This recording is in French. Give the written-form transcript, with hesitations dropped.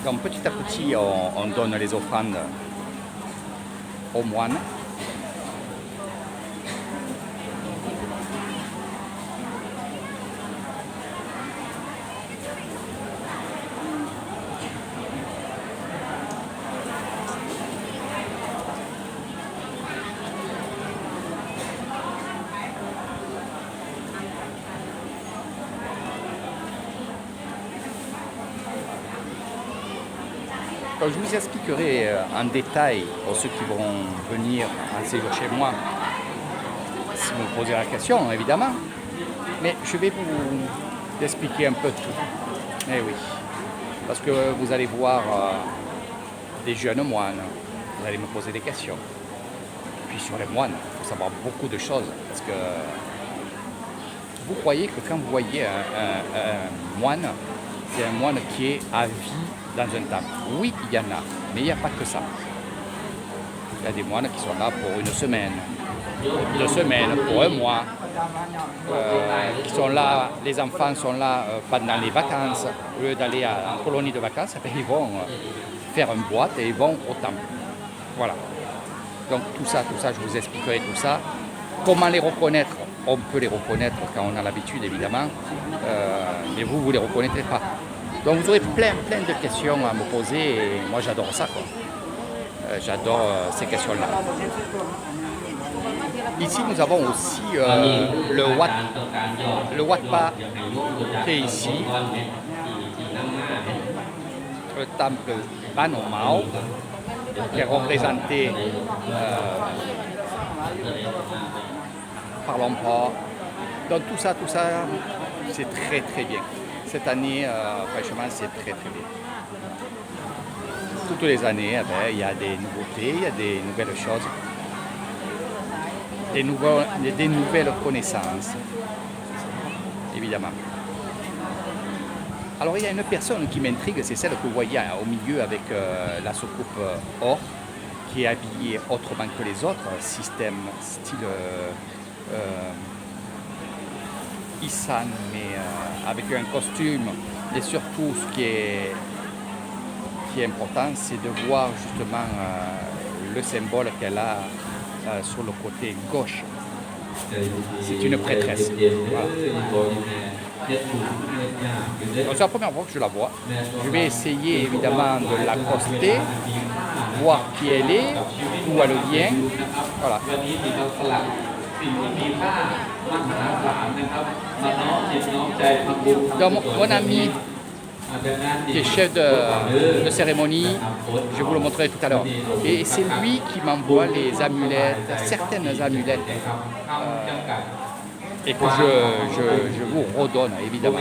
Donc petit à petit, on donne les offrandes aux moines. Donc, je vous expliquerai en détail pour ceux qui vont venir en séjour chez moi, si vous me posez la question, évidemment. Mais je vais vous expliquer un peu tout. Eh oui, parce que vous allez voir des jeunes moines, vous allez me poser des questions. Puis sur les moines, il faut savoir beaucoup de choses, parce que vous croyez que quand vous voyez un moine, c'est un moine qui est à vie dans un temple. Oui, il y en a, mais il n'y a pas que ça. Il y a des moines qui sont là pour une semaine, pour un mois, qui sont là, les enfants sont là pendant les vacances. Au lieu d'aller en colonie de vacances, ils vont faire une boîte et ils vont au temple. Voilà. Donc tout ça, je vous expliquerai tout ça. Comment les reconnaître? On peut les reconnaître quand on a l'habitude, évidemment, mais vous ne les reconnaîtrez pas. Donc vous aurez plein de questions à me poser et moi j'adore ça, quoi. J'adore ces questions-là. Ici nous avons aussi le Wat Pa qui est ici, le temple Ban Mao qui est représenté par l'empereur. Donc tout ça, c'est très bien. Cette année, franchement, c'est très bien. Toutes les années, il y a des nouveautés, il y a des nouvelles choses, des nouvelles connaissances, évidemment. Alors il y a une personne qui m'intrigue, c'est celle que vous voyez au milieu avec la soucoupe or, qui est habillée autrement que les autres, style Isan, mais avec un costume. Et surtout, ce qui est important, c'est de voir justement le symbole qu'elle a sur le côté gauche. C'est une prêtresse. Voilà. C'est la première fois que je la vois. Je vais essayer évidemment de l'accoster, voir qui elle est, d'où elle vient. Voilà. Donc, mon ami qui est chef de cérémonie, je vous le montrerai tout à l'heure. Et c'est lui qui m'envoie les amulettes, certaines amulettes, et que je vous redonne, évidemment.